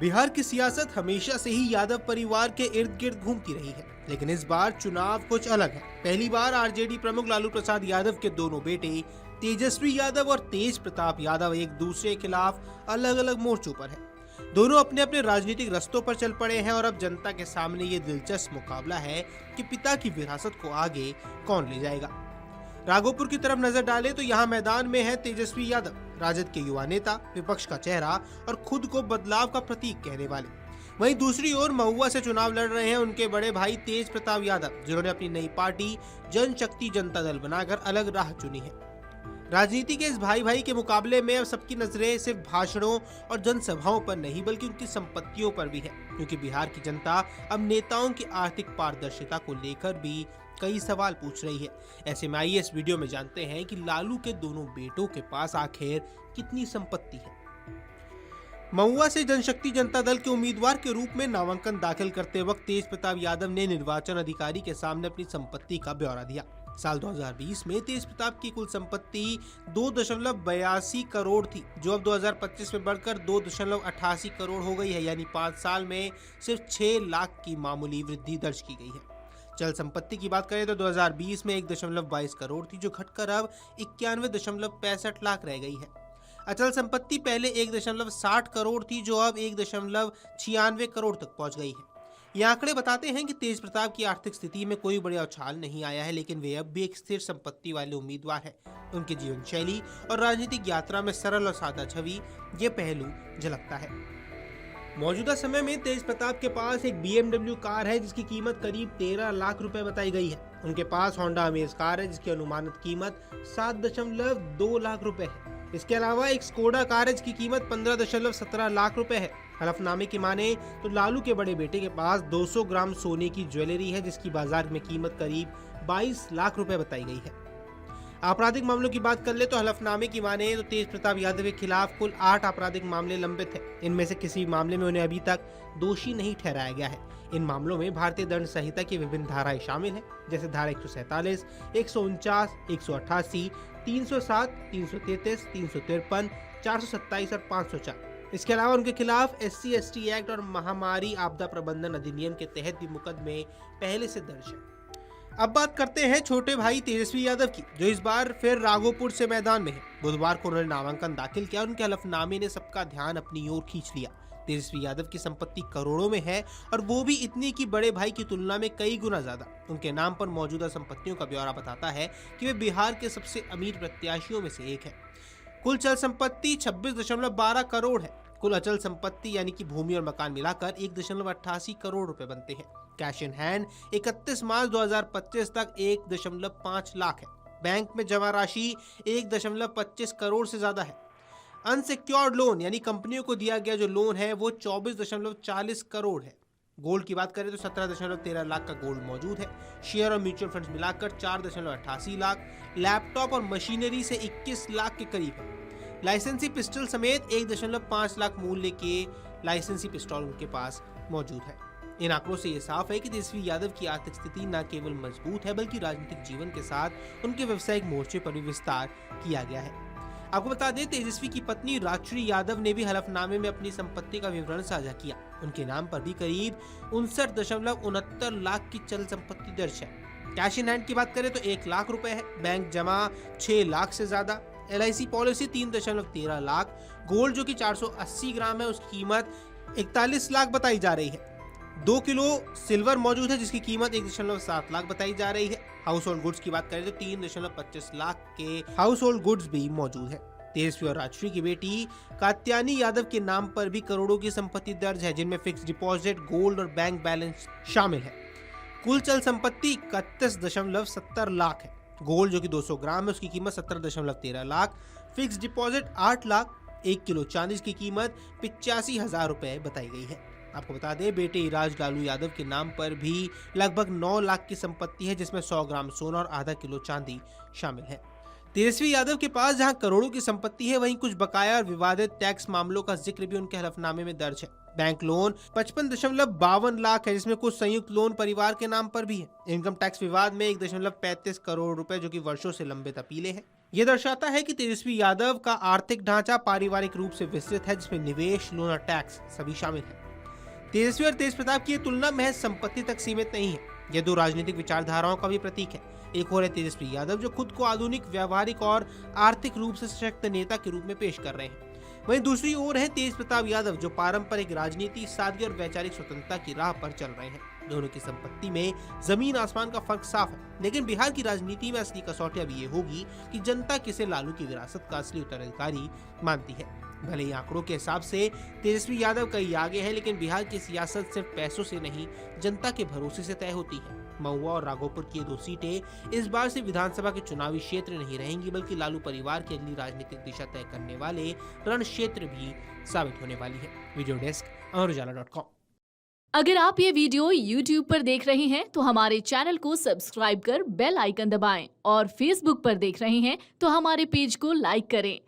बिहार की सियासत हमेशा से ही यादव परिवार के इर्द गिर्द घूमती रही है, लेकिन इस बार चुनाव कुछ अलग है। पहली बार आरजेडी प्रमुख लालू प्रसाद यादव के दोनों बेटे तेजस्वी यादव और तेज प्रताप यादव एक दूसरे के खिलाफ अलग अलग मोर्चों पर हैं। दोनों अपने अपने राजनीतिक रस्तों पर चल पड़े हैं और अब जनता के सामने ये दिलचस्प मुकाबला है कि पिता की विरासत को आगे कौन ले जाएगा। राघोपुर की तरफ नजर डालें तो यहाँ मैदान में है तेजस्वी यादव, राजद के युवा नेता, विपक्ष का चेहरा और खुद को बदलाव का प्रतीक कहने वाले। वहीं दूसरी ओर महुआ से चुनाव लड़ रहे हैं उनके बड़े भाई तेज प्रताप यादव, जिन्होंने अपनी नई पार्टी जनशक्ति जनता दल बनाकर अलग राह चुनी है। राजनीति के इस भाई भाई के मुकाबले में अब सबकी नजरें सिर्फ भाषणों और जनसभाओं पर नहीं बल्कि उनकी संपत्तियों पर भी है, क्योंकि बिहार की जनता अब नेताओं की आर्थिक पारदर्शिता को लेकर भी कई सवाल पूछ रही है। ऐसे में आइए इस वीडियो में जानते हैं कि लालू के दोनों बेटों के पास आखिर कितनी संपत्ति है। महुआ से जनशक्ति जनता दल के उम्मीदवार के रूप में नामांकन दाखिल करते वक्त तेज प्रताप यादव ने निर्वाचन अधिकारी के सामने अपनी संपत्ति का ब्यौरा दिया। साल 2020 में तेज प्रताप की कुल संपत्ति 2.82 करोड़ थी, जो अब 2025 में बढ़कर 2.88 करोड़ हो गई है, यानी 5 साल में सिर्फ 6 लाख की मामूली वृद्धि दर्ज की गई है। चल संपत्ति की बात करें तो 2020 में 1.22 करोड़ थी, जो घटकर अब 91.65 लाख रह गई है। अचल संपत्ति पहले 1.60 करोड़ थी, जो अब 1.96 करोड़ तक पहुंच गई है। ये आंकड़े बताते हैं कि तेज प्रताप की आर्थिक स्थिति में कोई बड़ा उछाल नहीं आया है, लेकिन वे अब भी एक स्थिर संपत्ति वाले उम्मीदवार हैं। उनकी जीवन शैली और राजनीतिक यात्रा में सरल और सादा छवि ये पहलू झलकता है। मौजूदा समय में तेज प्रताप के पास एक BMW कार है, जिसकी कीमत करीब 13 लाख रुपए बताई गई है। उनके पास होंडा अमेज कार है, जिसकी अनुमानित कीमत 7.2 लाख रुपए है। इसके अलावा एक स्कोडा कार है, जिसकी कीमत 15.17 लाख रुपए है। हलफनामे की माने तो लालू के बड़े बेटे के पास 200 ग्राम सोने की ज्वेलरी है, जिसकी बाजार में कीमत करीब 22 लाख रुपए बताई गई है। आपराधिक मामलों की बात कर ले तो हलफनामे की माने तो तेज प्रताप यादव के खिलाफ कुल 8 आपराधिक मामले लंबित हैं। इनमें से किसी मामले में उन्हें अभी तक दोषी नहीं ठहराया गया है। इन मामलों में भारतीय दंड संहिता की विभिन्न धाराएं शामिल हैं, जैसे धारा 147, 149, 188, 307, 333, 353, 427 और 504। इसके अलावा उनके खिलाफ SC/ST एक्ट और महामारी आपदा प्रबंधन अधिनियम के तहत भी मुकदमे पहले से दर्ज है। अब बात करते हैं छोटे भाई तेजस्वी यादव की, जो इस बार फिर राघोपुर से मैदान में है। बुधवार को उन्होंने नामांकन दाखिल किया और उनके हलफनामे ने सबका ध्यान अपनी ओर खींच लिया। तेजस्वी यादव की संपत्ति करोड़ों में है और वो भी इतनी कि बड़े भाई की तुलना में कई गुना ज्यादा। उनके नाम पर मौजूदा संपत्तियों का ब्यौरा बताता है कि वे बिहार के सबसे अमीर प्रत्याशियों में से एक है। कुल चल संपत्ति 26.12 करोड़ है। कुल अचल संपत्ति यानी कि भूमि और मकान मिलाकर 1.88 करोड़ रुपए बनते हैं। कैश इन हैंड 31 मार्च 2025 तक 1.5 लाख है। बैंक में जमा राशि 1.25 करोड़ से ज्यादा है। अनसिक्योर्ड लोन यानी कंपनियों को दिया गया जो लोन है वो 24.40 करोड़ है। गोल्ड की बात करें तो 17.13 लाख का गोल्ड मौजूद है। शेयर और म्यूचुअल फंड्स मिलाकर 4.88 लाख, लैपटॉप और मशीनरी से 21 लाख के करीब है। लाइसेंसी पिस्टल समेत 1.5 लाख मूल्य के लाइसेंसी पिस्टल उनके पास मौजूद है। इन आंकड़ों से ये साफ है कि तेजस्वी यादव की आर्थिक स्थिति न केवल मजबूत है बल्कि राजनीतिक जीवन के साथ उनके व्यवसायिक मोर्चे पर भी विस्तार किया गया है। आपको बता दें, तेजस्वी की पत्नी राजश्री यादव ने भी हलफनामे में अपनी संपत्ति का विवरण साझा किया। उनके नाम पर भी करीब 59.69 लाख की चल संपत्ति दर्ज है। कैश इन हैंड की बात करें तो 1 लाख रुपए है। बैंक जमा 6 लाख से ज्यादा। LIC policy 3.13 lakh. गोल्ड जो कि 480 ग्राम है, उसकी कीमत 41 लाख बताई जा रही है। 2 किलो सिल्वर मौजूद है, जिसकी कीमत 1.7 लाख बताई जा रही है। हाउस होल्ड गुड्स की बात करें तो 3.25 लाख के हाउस होल्ड गुड्स भी मौजूद है। तेजस्वी और राजश्री की बेटी कात्यानी यादव के नाम पर भी करोड़ों की संपत्ति दर्ज है, जिनमें फिक्स डिपॉजिट, गोल्ड और बैंक बैलेंस शामिल है। कुल चल संपत्ति 31.70 लाख है। गोल्ड जो कि 200 ग्राम है, उसकी कीमत 17.13 lakh. Fix deposit 8 lakh. 1 kilo चांदी की कीमत 85,000 रुपए बताई गई है। आपको बता दें, बेटे इराज लालू यादव के नाम पर भी लगभग 9 लाख की संपत्ति है, जिसमें 100 ग्राम सोना और आधा किलो चांदी शामिल है। तेजस्वी यादव के पास जहां करोड़ों की संपत्ति है, वहीं कुछ बकाया और विवादित टैक्स मामलों का जिक्र भी उनके हलफनामे में दर्ज है। बैंक लोन 55.52 लाख है, जिसमें कुछ संयुक्त लोन परिवार के नाम पर भी है। इनकम टैक्स विवाद में 1.35 करोड़ रुपए, जो कि वर्षों से लंबित अपीलें हैं। ये दर्शाता है कि तेजस्वी यादव का आर्थिक ढांचा पारिवारिक रूप से विस्तृत है, जिसमें निवेश, लोन और टैक्स सभी शामिल है। तेजस्वी और तेज प्रताप की ये तुलना महज संपत्ति तक सीमित नहीं है, ये दो राजनीतिक विचारधाराओं का भी प्रतीक है। एक और है तेजस्वी यादव, जो खुद को आधुनिक, व्यावहारिक और आर्थिक रूप से सशक्त नेता के रूप में पेश कर रहे हैं। वहीं दूसरी ओर है तेज प्रताप यादव, जो पारंपरिक राजनीति, सादगी और वैचारिक स्वतंत्रता की राह पर चल रहे हैं। दोनों की संपत्ति में जमीन आसमान का फर्क साफ है, लेकिन बिहार की राजनीति में असली कसौटी अब ये होगी कि जनता किसे लालू की विरासत का असली उत्तराधिकारी मानती है। भले ही आंकड़ों के हिसाब से तेजस्वी यादव कहीं आगे है, लेकिन बिहार की सियासत सिर्फ पैसों से नहीं, जनता के भरोसे से तय होती है। महुआ और राघोपुर की ये दो सीटें इस बार से विधानसभा के चुनावी क्षेत्र नहीं रहेंगी, बल्कि लालू परिवार की अगली राजनीतिक दिशा तय करने वाले रण क्षेत्र भी साबित होने वाली है। Video desk amarujala.com। अगर आप ये वीडियो YouTube पर देख रहे हैं तो हमारे चैनल को सब्सक्राइब कर बेल आइकन दबाएं और Facebook पर देख रहे हैं तो हमारे पेज को लाइक करें।